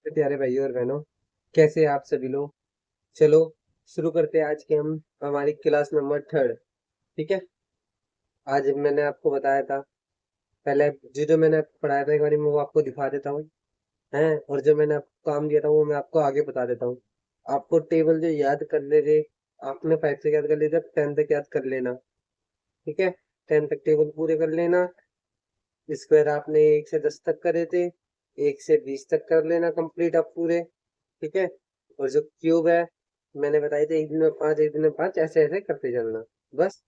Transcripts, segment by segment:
तो प्यारे भाइयों और बहनों, कैसे हैं आप सभी लोग। चलो शुरू करते हैं आज के हम हमारी क्लास नंबर थर्ड। ठीक है। आज मैंने आपको बताया था, पहले जो मैंने आपको पढ़ाया था एक बार मैं वो आपको दिखा देता हूँ हैं, और जो मैंने आपको काम दिया था वो मैं आपको आगे बता देता हूँ। आपको टेबल जो याद कर ले थे, आपने 5 से याद कर लिया, 10 तक याद कर लेना। ठीक है। 10 तक टेबल पूरे कर लेना। स्क्वायर आपने 1 से 10 तक करे थे, 1 से 20 तक कर लेना कंप्लीट आप पूरे। ठीक है। और जो क्यूब है, मैंने बताया था एक दिन में 5, एक दिन में 5, ऐसे ऐसे करते चलना। बस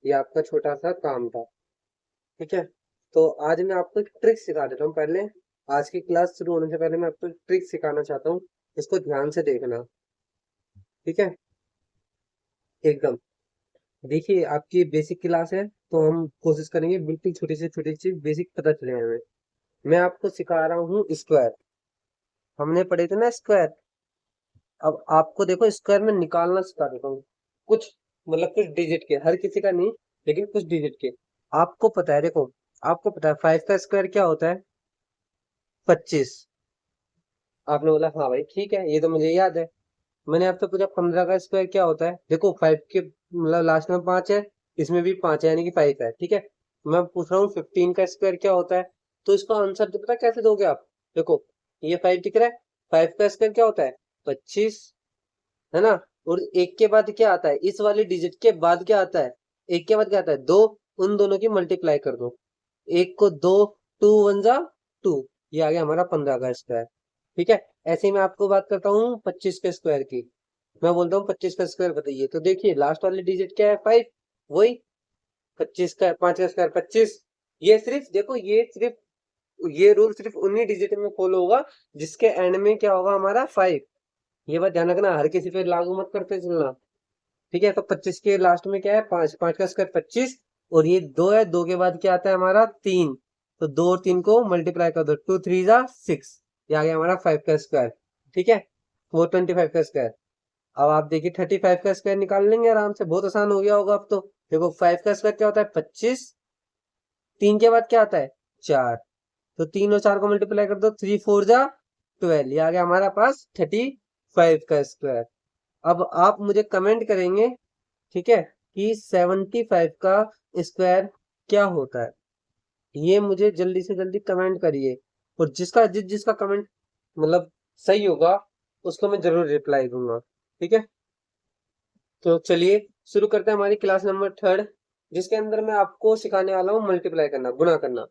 ये आपका छोटा सा काम था। ठीक है। तो आज मैं आपको एक ट्रिक सिखा देता हूँ पहले। आज की क्लास शुरू होने से पहले मैं आपको एक ट्रिक सिखाना चाहता हूँ, इसको ध्यान से देखना। ठीक है। एकदम। देखिए आपकी बेसिक क्लास है, तो हम कोशिश करेंगे बिल्कुल छोटी सी बेसिक पता चले हमें। मैं आपको सिखा रहा हूँ स्क्वायर। हमने पढ़े थे ना स्क्वायर। अब आपको देखो स्क्वायर में निकालना सिखा देता हूँ। कुछ मतलब कुछ डिजिट के, हर किसी का नहीं, लेकिन कुछ डिजिट के। आपको पता है, देखो आपको पता है 5 का स्क्वायर क्या होता है? 25। आपने बोला हाँ भाई ठीक है, ये तो मुझे याद है। मैंने आपसे पूछा 15 का स्क्वायर क्या होता है? देखो 5 के मतलब लास्ट में 5 है, इसमें भी 5 है, यानी कि 5 है। ठीक है। मैं पूछ रहा हूँ 15 का स्क्वायर क्या होता है? तो इसका आंसर तो पता कैसे दोगे आप? देखो ये 5 दिख रहा है, 5 का स्क्वायर क्या होता है? 25, है ना। और एक के बाद क्या आता है? इस वाली डिजिट के बाद क्या आता है? एक के बाद क्या आता है? दो। उन दोनों की मल्टीप्लाई कर दो। एक को दो, टू वन जा टू, ये आ गया हमारा 15 का स्क्वायर। ठीक है। ऐसे ही मैं आपको बात करता हूँ 25 के स्क्वायर की। मैं बोलता हूँ 25 का स्क्वायर बताइए, तो देखिए लास्ट वाली डिजिट क्या है? 5। वही 25 का, 5 का स्क्वायर 25। ये सिर्फ देखो, ये रूल सिर्फ उन्हीं डिजिट में फॉलो होगा जिसके एंड में क्या होगा? हमारा 5। ये बात ध्यान रखना, हर किसी पे लागू मत करते चलना। ठीक है। तो 25 के लास्ट में क्या है? 5, 5 का स्क्वायर 25। और ये 2 है, 2 के बाद क्या आता है हमारा? 3। तो 2 और 3 को मल्टीप्लाई कर दो, 2 3 जा 6, ये आ गया हमारा 5 का स्क्वायर। ठीक है। 425 का स्क्वायर। अब आप देखिए 35 का स्क्वायर निकाल लेंगे आराम से, बहुत आसान हो गया होगा अब तो। देखो 5 का स्क्वायर क्या होता है? 25। 3 के बाद क्या आता है? 4। तो 3 और 4 को मल्टीप्लाई कर दो, 3 4 जा 12, ये आ गया हमारा पास 35 का स्क्वायर। अब आप मुझे कमेंट करेंगे, ठीक है, कि 75 का स्क्वायर क्या होता है? ये मुझे जल्दी से जल्दी कमेंट करिए। और जिसका कमेंट मतलब सही होगा, उसको मैं जरूर रिप्लाई दूंगा। ठीक है। तो चलिए शुरू करते हैं हमारी क्लास नंबर थर्ड, जिसके अंदर मैं आपको सिखाने वाला हूँ मल्टीप्लाई करना, गुणा करना।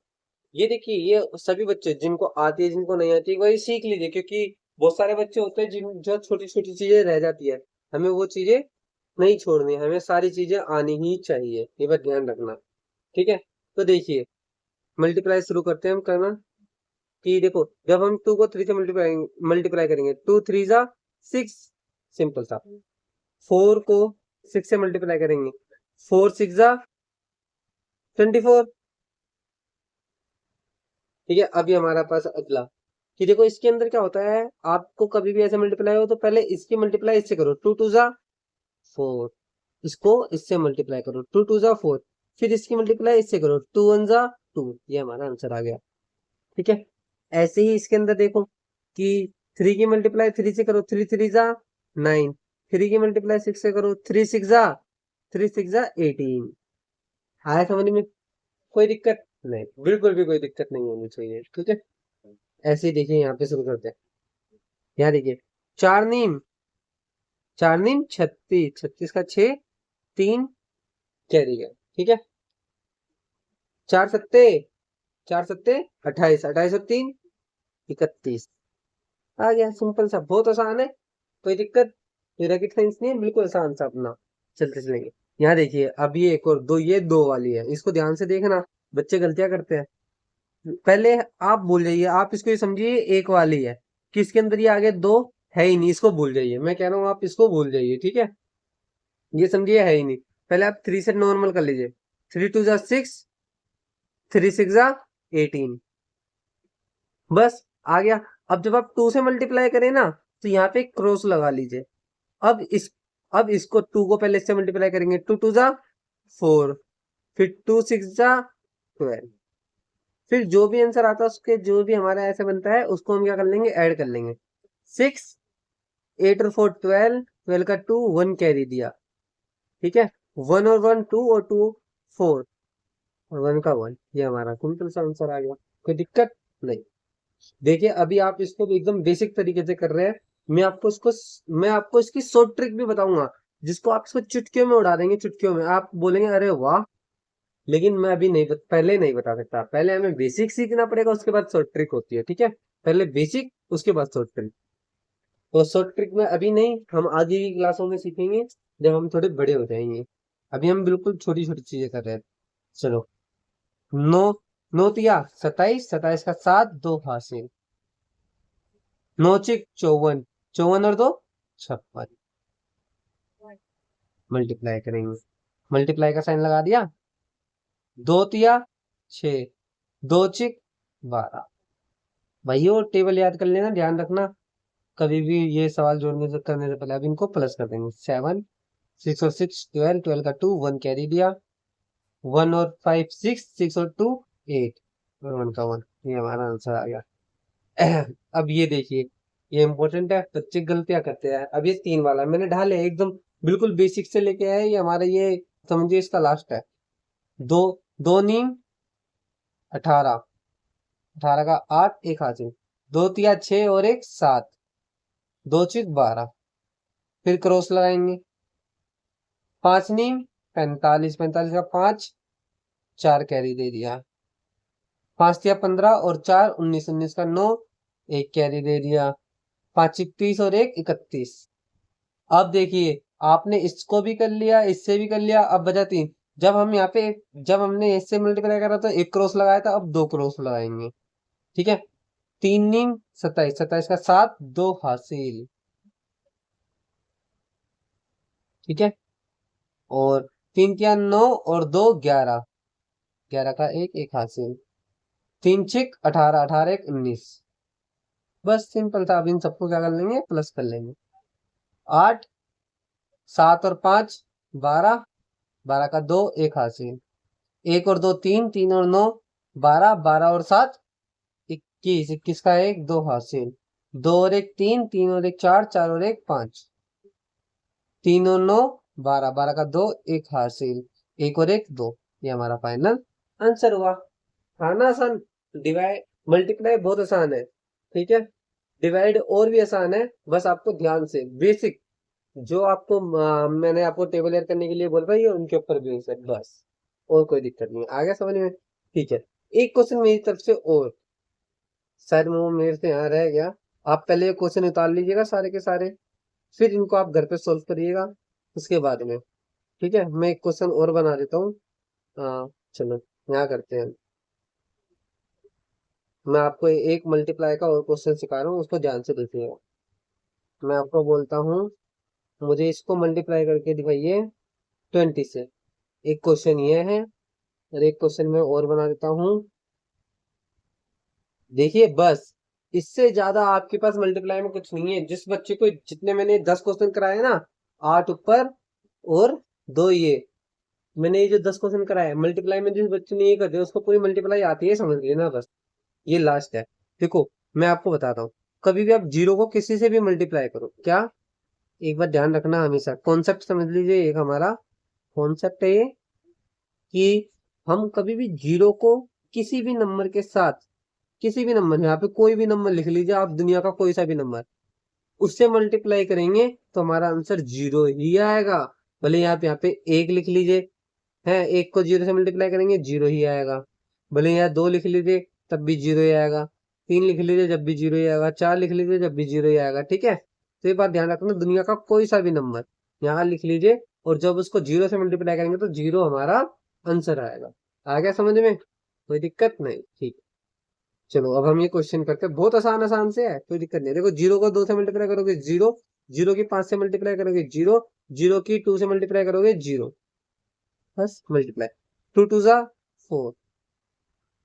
ये देखिए, ये सभी बच्चे जिनको आती है जिनको नहीं आती वही सीख लीजिए, क्योंकि बहुत सारे बच्चे होते हैं जिन जो छोटी छोटी चीजें रह जाती है। हमें वो चीजें नहीं छोड़नी है, हमें सारी चीजें आनी ही चाहिए, ये बात ध्यान रखना। ठीक है। तो देखिए मल्टीप्लाई शुरू करते हैं हम करना। कि देखो जब हम 2 को 3 से मल्टीप्लाई करेंगे, 2 3 जा 6, सिंपल सा। 4 को 6 से मल्टीप्लाई करेंगे, 4 6 जा 24। ठीक है। अभी हमारा पास अगला, कि देखो इसके अंदर क्या होता है, आपको कभी भी ऐसे मल्टीप्लाई हो तो पहले इसकी मल्टीप्लाई इससे करो, 2 2 जा 4। इसको इससे मल्टीप्लाई करो, 2 2 जा 4। फिर इसकी मल्टीप्लाई इससे करो, 2 1 जा 2, ये हमारा आंसर आ गया। ठीक है। ऐसे ही इसके अंदर देखो कि 3 की मल्टीप्लाई 3 से करो, 3 3 जा 9। 3 की मल्टीप्लाई 6 से करो, 3 6 जा 18। आया समझ में? कोई दिक्कत नहीं, बिल्कुल भी कोई दिक्कत नहीं होनी चाहिए। ठीक है। ऐसे ही देखिए यहाँ पे शुरू करते हैं। यहाँ देखिए, चार नीम, 36, 36 का 6, 3 कैरी है। ठीक है। चार सत्ते, 28, 28 और 3 31। आ गया, सिंपल सा, बहुत आसान है। कोई दिक्कत, ये रॉकेट साइंस नहीं है, बिल्कुल आसान सा अपना। चलते चलेंगे। यहाँ देखिए अब ये एक और दो, ये दो वाली है, इसको ध्यान से देखना। बच्चे गलतियां करते हैं। पहले आप भूल जाइए, आप इसको ये समझिए एक वाली है, कि इसके अंदर ये आगे दो है ही नहीं, इसको भूल जाइए। मैं कह रहा हूँ आप इसको भूल जाइए। ठीक है। ये समझिए है ही नहीं। पहले आप 3 से नॉर्मल कर लीजिए, 3 2 जा 6, 3 6 जा 18। बस आ गया। अब जब आप 2 से मल्टीप्लाई करें ना, तो यहाँ पे क्रॉस लगा लीजिए। अब इस अब इसको 2 को पहले इससे मल्टीप्लाई करेंगे, 2 2 जा 4, फिर 2 6 जा 12। फिर जो भी आंसर आता है उसके जो भी हमारा ऐसे बनता है उसको हम क्या कर लेंगे? ऐड कर लेंगे। 6, 8 और 4 12, 12 का 2, 1 कैरी दिया, ठीक है। 1 और 1 2 और 2 4 और 1 का 1, ये हमारा सिंपल सा आंसर आ गया, कोई दिक्कत नहीं। देखिए अभी आप इसको भी एकदम बेसिक तरीके से कर रहे हैं, मैं आपको इसकी शॉर्ट ट्रिक भी बताऊंगा, जिसको आप इसको चुटकियों में उड़ा देंगे, चुटकियों में आप बोलेंगे अरे वाह। लेकिन मैं अभी नहीं पहले नहीं बता सकता, पहले हमें बेसिक सीखना पड़ेगा, उसके बाद शॉर्ट ट्रिक होती है, ठीक है। पहले बेसिक, उसके बाद शॉर्ट ट्रिक। तो शॉर्ट ट्रिक में अभी नहीं, हम आगे की क्लासों में सीखेंगे जब हम थोड़े बड़े हो जाएंगे। अभी हम बिल्कुल छोटी छोटी चीजें कर रहे हैं। चलो, नौ, नौ तिया 27, 27 का 7, 2 हासिल, 9 चिक 54, 54 और 2 56, मल्टीप्लाई करेंगे, मल्टीप्लाई का साइन लगा दिया, 2 तिया 6, 2 चिक 12। भाइयों टेबल याद कर लेना, ध्यान रखना कभी भी ये सवाल जोड़ने से करने से पहले अब इनको प्लस कर देंगे। 7, 6 और 6 12, 12 का 2, 1 कैरी दिया, 1 और 5 6, 6 और 2 8 और 1 का 1, ये हमारा आंसर आ गया। अब ये देखिए, ये इंपॉर्टेंट है, बच्चे गलतियां करते हैं। अब ये 3 वाला मैंने ढाले एकदम बिल्कुल बेसिक से लेके आया, ये हमारा ये समझिए इसका लास्ट है। दो, 2 नीम 18, 18 का 8, 1 हासिल, 2 तिया 6 और 1 7, 2 चिक 12, फिर क्रॉस लगाएंगे, 5 नीम 45, 45 का 5, 4 कैरी दे दिया, 5 तिया 15 और 4 19, 19 का 9, 1 कैरी दे दिया, 5 चिक 30 और 1 31। अब देखिए आपने इसको भी कर लिया, इससे भी कर लिया, अब बचा 3। जब हम यहाँ पे जब हमने इससे मल्टीप्लाई करा तो 1 क्रॉस लगाया था, अब 2 क्रॉस लगाएंगे, ठीक है। 3 नीम 27, 27 का 7, 2 हासिल, ठीक है। और 3 तिया 9 और 2 11, 11 का 1, 1 हासिल, 3 छिक 18, 18 1 19। बस सिंपल था। अब इन सबको क्या कर लेंगे, प्लस कर लेंगे। 8, 7 और 5 12, 12 का 2, 1 हासिल, 1 और 2 3, 3 और 9 12, 12 और 7 21, 21 का 1, 2 हासिल, 2 और 1 3, 3 और 1 4, 4 और 1 5, 3 और 9 12, 12 का 2, 1 हासिल, 1 और 1 2। ये हमारा फाइनल आंसर हुआ। हाँ ना आसान, डिवाइड मल्टीप्लाई बहुत आसान है, ठीक है। डिवाइड और भी आसान है, बस आपको ध्यान से बेसिक जो आपको मैंने आपको टेबल एयर करने के लिए बोल पाई उनके ऊपर बेस है बस, और कोई दिक्कत नहीं है। आ गया समझ में, ठीक है। एक क्वेश्चन मेरी तरफ से और, शायद वो मेरे से यहाँ रह गया। आप पहले क्वेश्चन उतार लीजिएगा सारे के सारे, फिर इनको आप घर पे सोल्व करिएगा उसके बाद में, ठीक है। मैं एक क्वेश्चन और बना देता हूँ। चलो यहाँ करते हैं। मैं आपको एक मल्टीप्लाई का और क्वेश्चन सिखा रहा हूँ, उसको ध्यान से देखिएगा। मैं आपको बोलता हूँ मुझे इसको मल्टीप्लाई करके दिखाइए 20 से। एक क्वेश्चन ये है और एक क्वेश्चन मैं और बना देता हूँ। देखिए बस इससे ज्यादा आपके पास मल्टीप्लाई में कुछ नहीं है। जिस बच्चे को जितने मैंने 10 क्वेश्चन कराए ना, 8 ऊपर और 2 ये, मैंने ये जो 10 क्वेश्चन कराए मल्टीप्लाई में, जिस बच्चे ने ये कर दिया उसको पूरी मल्टीप्लाई आती है, समझ लेना बस। ये लास्ट है। देखो मैं आपको बताता हूँ, कभी भी आप जीरो को किसी से भी मल्टीप्लाई करो, क्या एक बात ध्यान रखना, हमेशा कॉन्सेप्ट समझ लीजिए। एक हमारा कॉन्सेप्ट है ये कि हम कभी भी जीरो को किसी भी नंबर के साथ, किसी भी नंबर, यहाँ पे कोई भी नंबर लिख लीजिए आप, दुनिया का कोई सा भी नंबर, उससे मल्टीप्लाई करेंगे तो हमारा आंसर जीरो ही आएगा। भले आप यहाँ पे एक लिख लीजिए, है एक को जीरो से मल्टीप्लाई करेंगे जीरो ही आएगा। भले यहाँ 2 लिख लीजिए तब भी जीरो ही आएगा, 3 लिख लीजिए जब भी जीरो ही आएगा, 4 लिख लीजिए जब भी जीरो ही आएगा, ठीक है। तो ये बात ध्यान रखना, दुनिया का कोई सा भी नंबर यहाँ लिख लीजिए और जब उसको जीरो से मल्टीप्लाई करेंगे तो जीरो हमारा आंसर आएगा। आ गया समझ में, कोई दिक्कत नहीं, ठीक। चलो अब हम ये क्वेश्चन करते हैं, बहुत आसान आसान से है, कोई दिक्कत नहीं। देखो जीरो को 2 से मल्टीप्लाई करोगे जीरो, जीरो की 5 से मल्टीप्लाई करोगे जीरो, जीरो की 2 से मल्टीप्लाई करोगे जीरो, बस मल्टीप्लाई। 2 2 जा 4,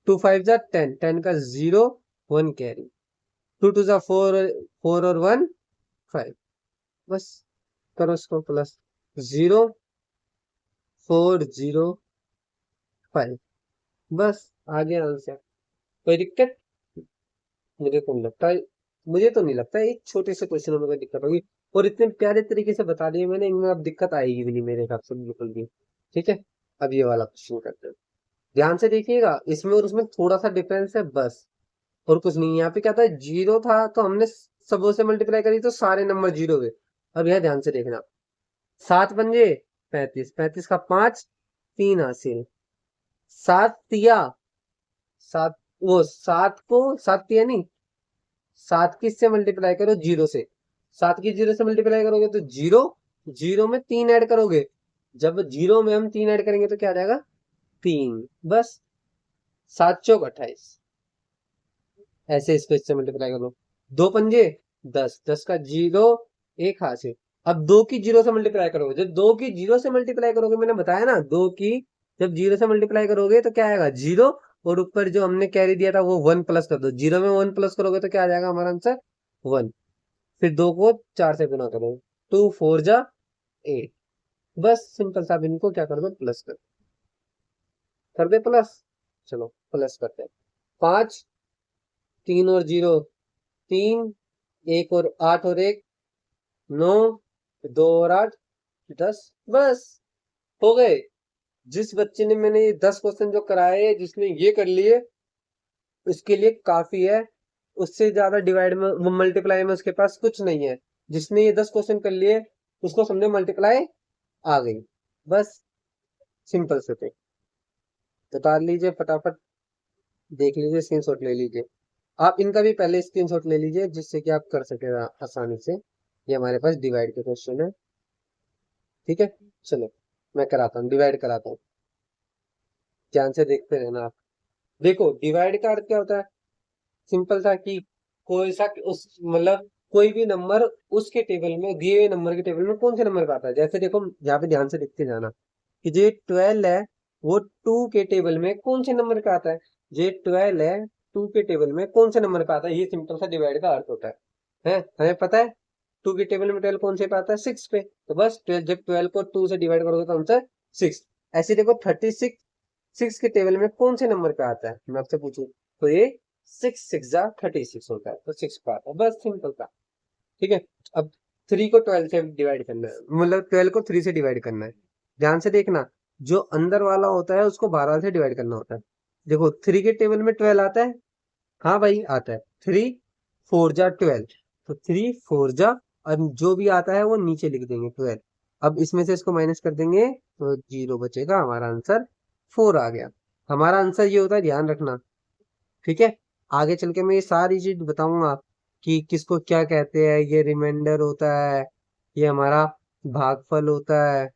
2 5 जा 10, 10 का 0, 1 कैरी, 2 2 जा 4, 4 और 1 5, बस करो इसको प्लस, 0 4 0 5, बस आ गया आंसर। कोई दिक्कत मुझे कौन लगता है। मुझे तो नहीं लगता एक छोटे से क्वेश्चन में कोई दिक्कत होगी, और इतने प्यारे तरीके से बता दिए मैंने, इनमें अब दिक्कत आएगी भी नहीं मेरे हिसाब से बिल्कुल भी। ठीक है, अब ये वाला क्वेश्चन करते हैं, ध्यान से देखिएगा, इसमें और उसमें थोड़ा सा डिफरेंस है बस, और कुछ नहीं। यहाँ पे क्या था, जीरो था तो हमने सबों से मल्टीप्लाई करी तो सारे नंबर जीरो हुए। अब यह ध्यान से देखना, 7 पंजे 35, 35 का 5, 3 हासिल, 7 तिया 7, वो 7 तिया नहीं, 7 किससे मल्टीप्लाई करो, जीरो से। 7 की जीरो से मल्टीप्लाई करोगे तो जीरो, जीरो में 3 ऐड करोगे, जब जीरो में हम 3 ऐड करेंगे तो क्या आ जाएगा, 3, बस। 7 चौक 28, ऐसे इसको इससे मल्टीप्लाई करो। 2 पंजे 10, 10 का जीरो, एक हासिल। अब 2 की जीरो से मल्टीप्लाई करोगे, जब 2 की जीरो से मल्टीप्लाई करोगे, मैंने बताया ना, 2 की जब जीरो से मल्टीप्लाई करोगे तो क्या आएगा, जीरो, और ऊपर जो हमने कैरी दिया था वो 1 प्लस कर दो, जीरो में 1 प्लस करोगे तो क्या आ जाएगा हमारा आंसर, 1। फिर 2 को 4 से गुना करो, 2 4 जा 8, बस सिंपल सा। अब इनको क्या कर दो, प्लस कर दे प्लस, चलो प्लस करते हैं। 5, 3 और 0 3, 1 और 8 और 1 9, 2 और 8 10, बस हो गए। जिस बच्चे ने मैंने ये 10 क्वेश्चन जो कराए, जिसने ये कर लिए, उसके लिए काफी है। उससे ज्यादा डिवाइड में मल्टीप्लाई में उसके पास कुछ नहीं है। जिसने ये 10 क्वेश्चन कर लिए उसको समझे मल्टीप्लाई आ गई, बस सिंपल से थे। तो उतार लीजिए फटाफट, देख लीजिए, स्क्रीनशॉट ले लीजिए। आप इनका भी पहले स्क्रीनशॉट ले लीजिए जिससे कि आप कर सके आसानी से। ये हमारे पास डिवाइड के क्वेश्चन है, ठीक है। चलो मैं कराता हूँ, डिवाइड कराता हूँ, ध्यान से देखते रहना आप। देखो डिवाइड का अर्थ क्या होता है, सिंपल था कि कोई सा उस मतलब कोई भी नंबर उसके टेबल में, दिए हुए नंबर के टेबल में कौन से नंबर पे आता है। जैसे देखो यहाँ पे ध्यान से देखते जाना कि जो 12 है वो 2 के टेबल में कौन से नंबर पे आता है, जो 12 है 2 के टेबल में कौन से नंबर पे आता है। ये सिंपल सा डिवाइड का अर्थ होता है, हमें पता है 2 के टेबल में 12 कौन से पे आता है, 6 पे। तो बस 12, जब 12 को 2 से डिवाइड करोगे तो आंसर 6। ऐसे देखो 36 6 के टेबल में कौन से नंबर पे आता है, मैं आपसे पूछूं तो ये 6 6 जा 36 होता है, तो 6 पे आता है, बस सिंपल था। ठीक है, अब 3 को 12 से डिवाइड करना है, मतलब 12 को 3 से डिवाइड करना है। ध्यान से देखना, जो अंदर वाला होता है उसको 12 से डिवाइड करना होता है। देखो 3 के टेबल में 12 आता है, हाँ भाई आता है, 3 4 जा 12, तो 3 4 जा, और जो भी आता है वो नीचे लिख देंगे 12। अब इसमें से इसको माइनस कर देंगे तो 0 बचेगा, हमारा आंसर 4 आ गया। हमारा आंसर ये होता है, ध्यान रखना, ठीक है। आगे चल के मैं ये सारी चीज बताऊंगा कि किसको क्या कहते हैं, ये रिमाइंडर होता है, ये हमारा भागफल होता है,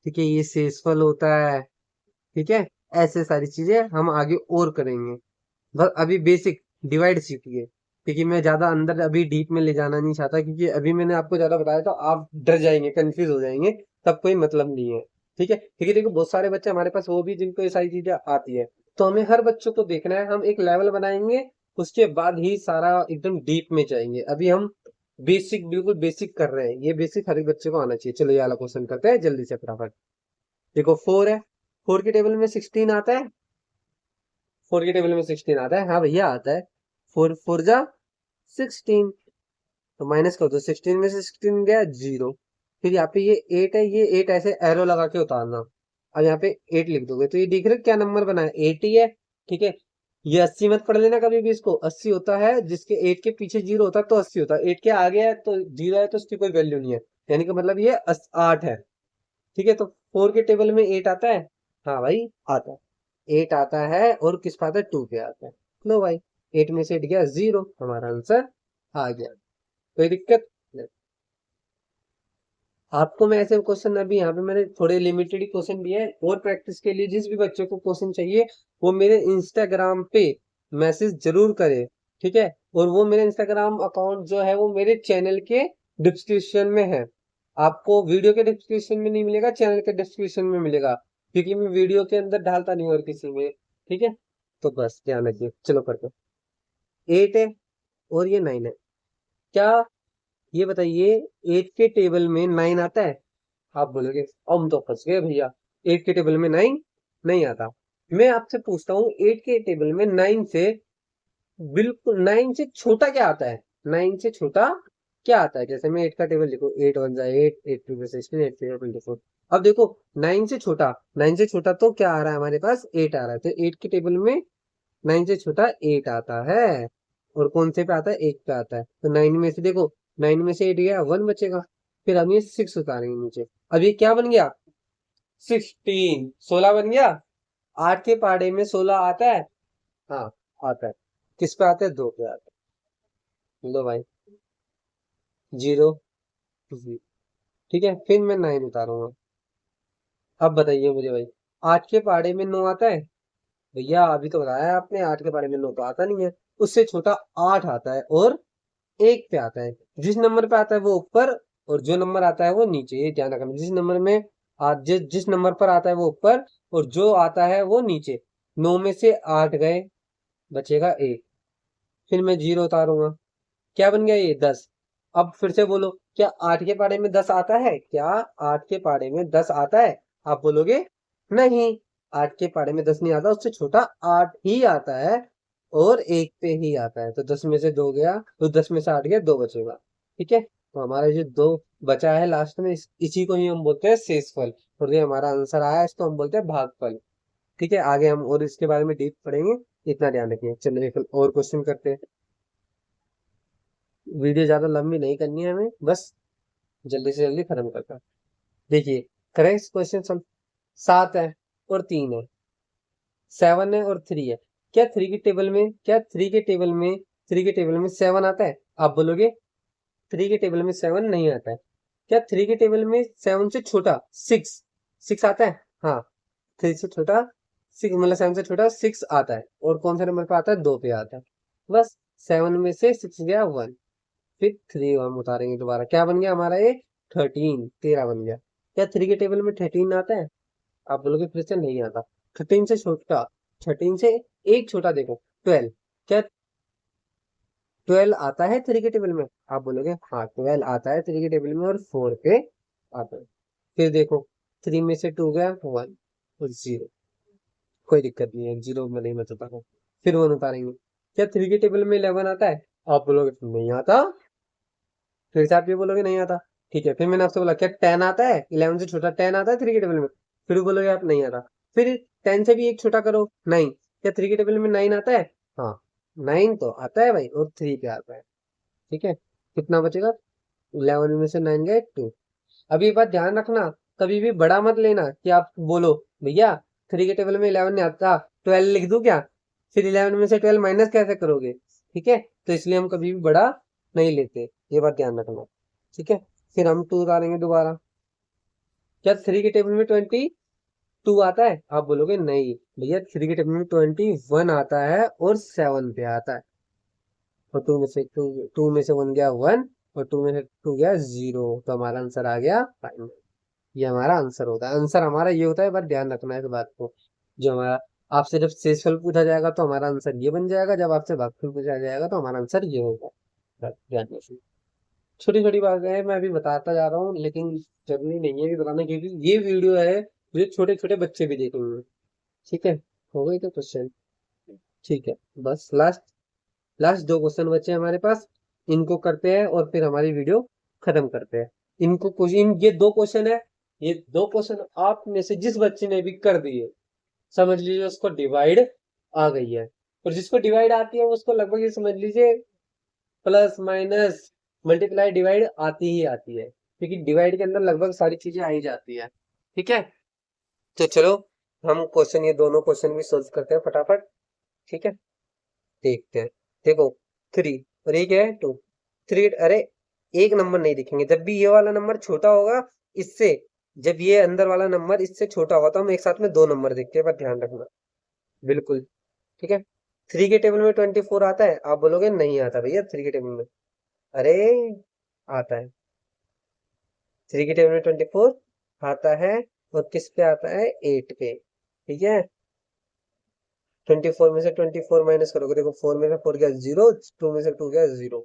ठीक है, ये शेषफल होता है, ठीक है। ऐसे सारी चीजें हम आगे और करेंगे, बस अभी बेसिक डिवाइड सीखिए, क्योंकि मैं ज्यादा अंदर अभी डीप में ले जाना नहीं चाहता, क्योंकि अभी मैंने आपको ज्यादा बताया तो आप डर जाएंगे, कंफ्यूज हो जाएंगे, तब कोई मतलब नहीं है, ठीक है। क्योंकि देखो बहुत सारे बच्चे हमारे पास वो भी जिनको ये सारी चीजें आती है, तो हमें हर बच्चों को देखना है, हम एक लेवल बनाएंगे, उसके बाद ही सारा एकदम डीप में जाएंगे। अभी हम बेसिक, बिल्कुल बेसिक कर रहे हैं, ये बेसिक हर एक बच्चे को आना चाहिए। चलो ये वाला क्वेश्चन करते हैं जल्दी से फटाफट। देखो 4 है, 4 के टेबल में 16 आता है, 4 के टेबल में 16 आता है, हाँ भैया आता है। 4 4 जा 16, तो माइनस कर दो, 16 में से 16 गया 0। फिर यहाँ पे ये 8 है, ये 8 ऐसे एरो लगा के उतारना। अब यहाँ पे 8 लिख दोगे तो ये दिख रहा है क्या नंबर बना है, 8 ही है, ठीक है। ये 80 मत पढ़ लेना कभी भी, इसको 80 होता है जिसके 8 के पीछे 0 होता है तो 80 होता है, 8 के आगे है तो 0 है तो उसकी कोई वैल्यू नहीं है, यानी कि मतलब ये 8 है, ठीक है। तो 4 के टेबल में 8 आता है, हाँ भाई आता है, 8 आता है, और किस पे आता है, 2 पे आता है। लो भाई 8 में से 8 गया 0, हमारा आंसर आ गया, कोई दिक्कत नहीं। आपको मैं ऐसे क्वेश्चन, अभी यहाँ पे मैंने थोड़े लिमिटेड क्वेश्चन दिए हैं, और प्रैक्टिस के लिए जिस भी बच्चों को क्वेश्चन चाहिए वो मेरे इंस्टाग्राम पे मैसेज जरूर करे, ठीक है। और वो मेरे इंस्टाग्राम अकाउंट जो है वो मेरे चैनल के डिस्क्रिप्शन में है, आपको वीडियो के डिस्क्रिप्शन में नहीं मिलेगा, चैनल के डिस्क्रिप्शन में मिलेगा, क्योंकि मैं वीडियो के अंदर डालता नहीं और किसी में, ठीक है। तो बस ध्यान रखिए, चलो करते, 8 है और ये 9 है, क्या, ये बताइए 8 के टेबल में 9 आता है। आप बोलोगे हम तो फंस गए भैया, 8 के टेबल में 9 नहीं आता। मैं आपसे पूछता हूँ 8 के टेबल में 9 से बिल्कुल 9 से छोटा क्या आता है, 9 से छोटा क्या आता है? जैसे मैं 8 का टेबल लिखूं, 8 1 जा 8, 8 2 16, 8 3 24। अब देखो 9 से छोटा, 9 से छोटा तो क्या आ रहा है हमारे पास? 8 आ रहा है, तो 8 के टेबल में 9 से छोटा 8 आता है। और कौन से पे आता है? 1 पे आता है। तो 9 में से देखो, 9 में से 8 गया, 1 बचेगा। फिर हम ये 6 उतारेंगे नीचे। अब ये क्या बन गया? 16, 16 बन गया। 8 के पहाड़े में 16 आता है? हाँ आता है। किस पे आता है? 2 पे आता है। लो भाई, 0 ठीक है। फिर मैं 9 उतारूंगा। अब बताइए मुझे भाई, 8 के पहाड़े में 9 आता है? भैया अभी तो बताया आपने, 8 के पहाड़े में 9 तो आता नहीं है। उससे छोटा 8 आता है और 1 पे आता है। जिस नंबर पे आता है वो ऊपर, और जो नंबर आता है वो नीचे। ये ध्यान रखना, जिस नंबर में जिस नंबर पर आता है वो ऊपर, और जो आता है वो नीचे। 9 में से 8 गए, बचेगा 1। फिर मैं 0 उतारूंगा। क्या बन गया ये? 10। अब फिर से बोलो, क्या 8 के पहाड़े में 10 आता है? क्या 8 के पहाड़े में 10 आता है? आप बोलोगे नहीं, 8 के पहाड़े में 10 नहीं आता, उससे छोटा 8 ही आता है और 1 पे ही आता है। तो 10 में से 2 गया, तो 10 में से 8 गया, 2 बचेगा। ठीक है, तो हमारा जो 2 बचा है लास्ट में, इसी को ही हम बोलते हैं शेषफल। और ये हमारा आंसर आया, इसको हम बोलते हैं भागफल। ठीक है, आगे हम और इसके बारे में डीप पढ़ेंगे, इतना ध्यान रखिए। चलिए एक और क्वेश्चन करते हैं। वीडियो ज्यादा लंबी नहीं करनी है हमें, बस जल्दी से जल्दी खत्म करना है। देखिए, करेक्ट क्वेश्चन सम 7 है और 3 है, 7 है और 3 है। क्या 3 के टेबल में, क्या 3 के टेबल में, 3 के टेबल में 7 आता है? आप बोलोगे 3 के टेबल में 7 नहीं आता है। क्या 3 के टेबल में 7 से छोटा 6, 6 आता है? हाँ, 3 से छोटा 6, मतलब 7 से छोटा 6 आता है। और कौन से नंबर पे आता है? 2 पे आता है। बस 7 में से 6 गया 1, फिर 3 हम उतारेंगे दोबारा। क्या बन गया हमारा ये? 13, 13 बन गया। क्या 3 के टेबल में 13 आता है? आप बोलोगे फिर से नहीं आता। 13 से छोटा, 13 से एक छोटा देखो, 12। क्या 12 आता है 3 के टेबल में? आप बोलोगे हाँ, 12 आता है 3 के टेबल में और 4 पे आता है। फिर देखो, 3 में से 2 गया 1 और 0, कोई दिक्कत नहीं है, 0 में नहीं मैं उतारूंगा। फिर 1 उतारेंगे। क्या 3 के टेबल में 11 आता है? आप बोलोगे नहीं आता। फिर से आप ये बोलोगे नहीं आता। ठीक है, फिर मैंने आपसे बोला क्या 10 आता है? 11 से छोटा 10 आता है 3 के टेबल में? फिर बोलोगे आप नहीं आता। फिर 10 से भी एक छोटा करो, 9। क्या 3 के टेबल में 9 आता है? हाँ, 9 तो आता है भाई, और 3 पे आता है। ठीक है, कितना बचेगा? 11 में से 9 गए 2। अब ये बात ध्यान रखना, कभी भी बड़ा मत लेना कि आप बोलो भैया 3 के टेबल में 11 नहीं आता, 12 लिख दूं क्या? फिर 11 में से 12 माइनस कैसे करोगे? ठीक है, तो इसलिए हम कभी भी बड़ा नहीं लेते, ये बात ध्यान रखना। ठीक है, फिर हम 2 उतारेंगे दोबारा। क्या 3 के टेबल में 22 आता है? आप बोलोगे नहीं भैया, 3 के टेबल में 21 आता है और 7 पे आता है। और 2 में से 2 में से 1 गया 1, और 2 में से 2 गया 0, तो हमारा आंसर आ गया 5। ये हमारा आंसर होता है। आंसर हमारा ये होता है, बस ध्यान रखना है इस बात को। जो हमारा, आपसे जब शेषफल पूछा जाएगा तो हमारा आंसर ये बन जाएगा, जब आपसे भागफल पूछा जाएगा तो हमारा आंसर ये होगा। बस ध्यान रखिए। छोटी छोटी बातें हैं, मैं अभी बताता जा रहा हूँ, लेकिन जरूरी नहीं है भी बताना, क्योंकि ये वीडियो है जो छोटे छोटे बच्चे भी देखेंगे। ठीक है, हो गई तो क्वेश्चन। ठीक है, बस लास्ट लास्ट 2 क्वेश्चन बचे हैं हमारे पास, इनको करते हैं और फिर हमारी वीडियो खत्म करते हैं। इनको क्वेश्चन, ये 2 क्वेश्चन है, ये 2 क्वेश्चन आप में से जिस बच्चे ने भी कर दिए, समझ लीजिए उसको डिवाइड आ गई है। और जिसको डिवाइड आती है उसको लगभग ये समझ लीजिए प्लस माइनस मल्टीप्लाई डिवाइड आती ही आती है, क्योंकि डिवाइड के अंदर लगभग सारी चीजें आ ही जाती है। ठीक है, तो चलो हम क्वेश्चन, ये दोनों क्वेश्चन भी सोल्व करते हैं फटाफट। ठीक है, देखते हैं। देखो 3 और ये क्या है 2, 3, अरे एक नंबर नहीं दिखेंगे जब भी ये वाला नंबर छोटा होगा इससे, जब ये अंदर वाला नंबर इससे छोटा होगा तो हम एक साथ में 2 नंबर देखते हैं, पर ध्यान रखना बिल्कुल। ठीक है, 3 के टेबल में 24 आता है? आप बोलोगे नहीं आता भैया 3 के टेबल में। अरे आता है, 3 के टेबल में 24 आता है, और किस पे आता है? 8 पे। ठीक है, 24 में से 24 माइनस करोगे, देखो 4 में से 4 गया 0, 2 में से 2 गया 0,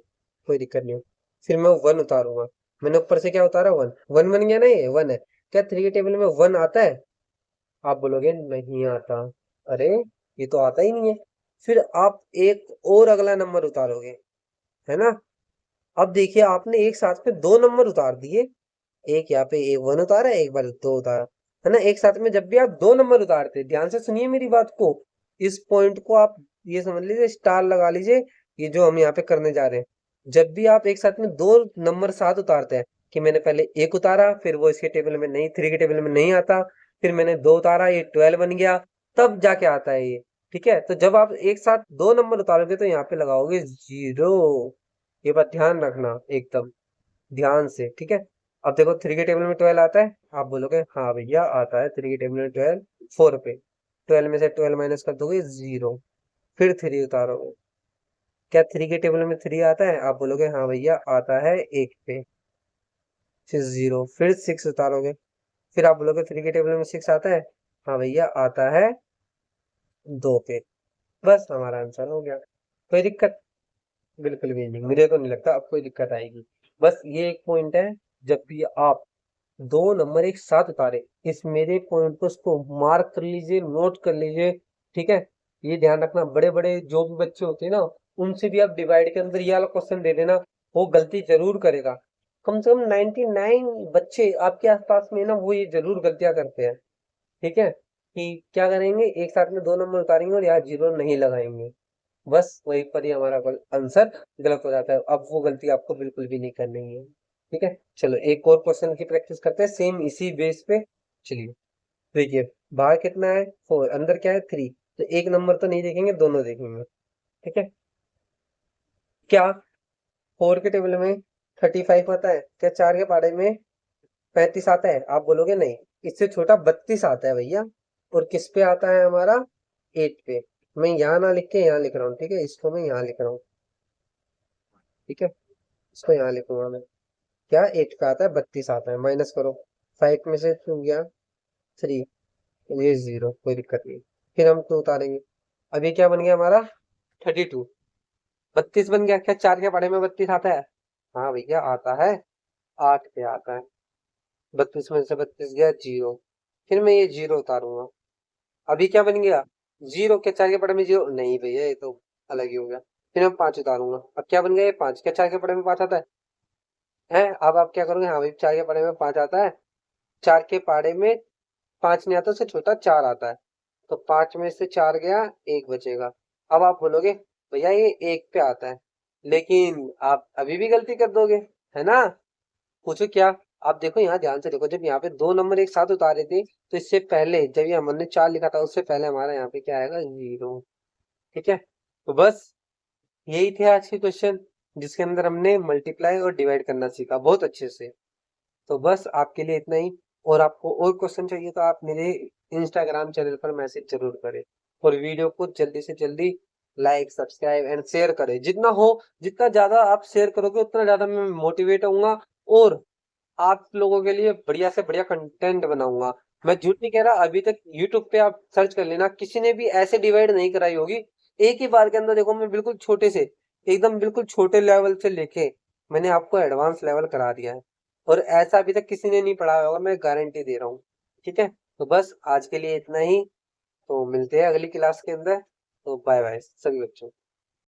कोई दिक्कत नहीं हो। फिर मैं 1 उतारूंगा। मैंने ऊपर से क्या उतारा? 1, 1 बन गया ना, ये 1 है। क्या 3 के टेबल में 1 आता है? आप बोलोगे नहीं आता। अरे ये तो आता ही नहीं है। फिर आप एक और अगला नंबर उतारोगे, है ना? अब देखिए आपने एक साथ में 2 नंबर उतार दिए, एक यहाँ पे एक 1 उतारा, एक बार 2 उतारा, है ना? एक साथ में जब भी आप 2 नंबर उतारते हैं, ध्यान से सुनिए मेरी बात को, इस पॉइंट को आप ये समझ लीजिए, स्टार लगा लीजिए, ये जो हम यहाँ पे करने जा रहे हैं। जब भी आप एक साथ में 2 नंबर साथ उतारते हैं, कि मैंने पहले 1 उतारा, फिर वो इसके टेबल में नहीं, 3 के टेबल में नहीं आता, फिर मैंने 2 उतारा, ये 12 बन गया, तब जाके आता है ये, ठीक है? तो जब आप एक साथ 2 नंबर उतारोगे तो यहाँ पे लगाओगे 0। ये बात ध्यान रखना एकदम ध्यान से, ठीक है? अब देखो 3 के टेबल में 12 आता है, आप बोलोगे हाँ भैया आता है 3 के टेबल में 12, 4 पे 12 में से 12 माइनस कर दोगे 0, फिर 3 उतारोगे, क्या 3 के टेबल में 3 आता है? आप बोलोगे हाँ भैया आता है 1 पे, फिर 0, फिर 6 उतारोगे, फिर आप बोलोगे 3 के टेबल में 6 आता है? हाँ भैया आता है 2 पे। बस हमारा आंसर हो गया। कोई दिक्कत? बिल्कुल भी नहीं, मुझे तो नहीं लगता अब कोई दिक्कत आएगी। बस ये एक पॉइंट है, जब भी आप 2 नंबर एक साथ उतारे, इस मेरे पॉइंट को उसको मार्क कर लीजिए, नोट कर लीजिए, ठीक है? ये ध्यान रखना, बड़े बड़े जो भी बच्चे होते हैं ना, उनसे भी आप डिवाइड के अंदर ये वाला क्वेश्चन दे देना, वो गलती जरूर करेगा। कम से कम 99 बच्चे आपके आसपास में ना, वो ये जरूर गलतियां करते हैं, ठीक है? कि क्या करेंगे, एक साथ में 2 नंबर उतारेंगे और यहाँ 0 नहीं लगाएंगे, बस वहीं पर ही हमारा आंसर गलत हो जाता है। अब वो गलती आपको बिल्कुल भी नहीं करनी है, ठीक है? चलो एक और क्वेश्चन की प्रैक्टिस करते हैं, सेम इसी बेस पे। चलिए देखिए, बाहर कितना है 4, अंदर क्या है 3, तो एक नंबर तो नहीं देखेंगे, दोनों देखेंगे, ठीक है? क्या 4 के टेबल में 35 आता है? क्या 4 के पाड़े में 35 आता है? आप बोलोगे नहीं, इससे छोटा 32 आता है भैया। और किस पे आता है हमारा? 8 पे। मैं यहाँ ना लिख के यहाँ लिख रहा हूँ, ठीक है? इसको मैं यहाँ लिख रहा हूँ, ठीक है? इसको यहाँ लिखूंगा मैं। क्या 8 पे आता है? 32 आता है, माइनस करो, 5 में से 2 गया 3, ये 0, कोई दिक्कत नहीं। फिर हम 2 उतारेंगे, अब ये क्या बन गया हमारा? 32, 32 बन गया। क्या 4 के पढ़े में 32 आता है? हाँ भैया आता है, 8 पे आता है, 32 में से 32 गया 0, फिर मैं ये 0 उतारूंगा, अभी क्या बन गया? 0। क्या 4 के पढ़े में 0? नहीं भैया, ये तो अलग ही हो गया। फिर मैं 5 उतारूंगा, अब क्या बन गया? ये 5। क्या 4 के पढ़े में 5 आता है? अब आप क्या करोगे? हाँ भाई 4 के पढ़े में 5 आता है, 4 के पाड़े में 5 नहीं आता, उससे छोटा 4 आता है, तो 5 में से 4 गया, 1 बचेगा। अब आप बोलोगे भैया ये 1 पे आता है, लेकिन आप अभी भी गलती कर दोगे, है ना? पूछो क्या? आप देखो यहाँ ध्यान से देखो, जब यहाँ पे 2 नंबर एक साथ उतारे थे, तो इससे पहले जब ये हमने 4 लिखा था, उससे पहले हमारा यहाँ पे क्या आएगा? 0, ठीक है? तो बस यही थे आज के क्वेश्चन, जिसके अंदर हमने मल्टीप्लाई और डिवाइड करना सीखा बहुत अच्छे से। तो बस आपके लिए इतना ही, और आपको और क्वेश्चन चाहिए तो आप मेरे इंस्टाग्राम चैनल पर मैसेज जरूर करें, और वीडियो को जल्दी से जल्दी लाइक सब्सक्राइब एंड शेयर करें, जितना हो, जितना ज्यादा आप शेयर करोगे उतना ज्यादा मैं मोटिवेट होऊंगा, और आप लोगों के लिए बढ़िया से बढ़िया कंटेंट बनाऊंगा। मैं झूठ नहीं कह रहा, अभी तक यूट्यूब पे आप सर्च कर लेना, किसी ने भी ऐसे डिवाइड नहीं कराई होगी। एक ही बार के अंदर देखो, मैं बिल्कुल छोटे से, एकदम बिल्कुल छोटे लेवल से लेके मैंने आपको एडवांस लेवल करा दिया है, और ऐसा अभी तक किसी ने नहीं पढ़ाया होगा, मैं गारंटी दे रहा हूँ, ठीक है? तो बस आज के लिए इतना ही, तो मिलते हैं अगली क्लास के अंदर, तो बाय बाय सभी बच्चों।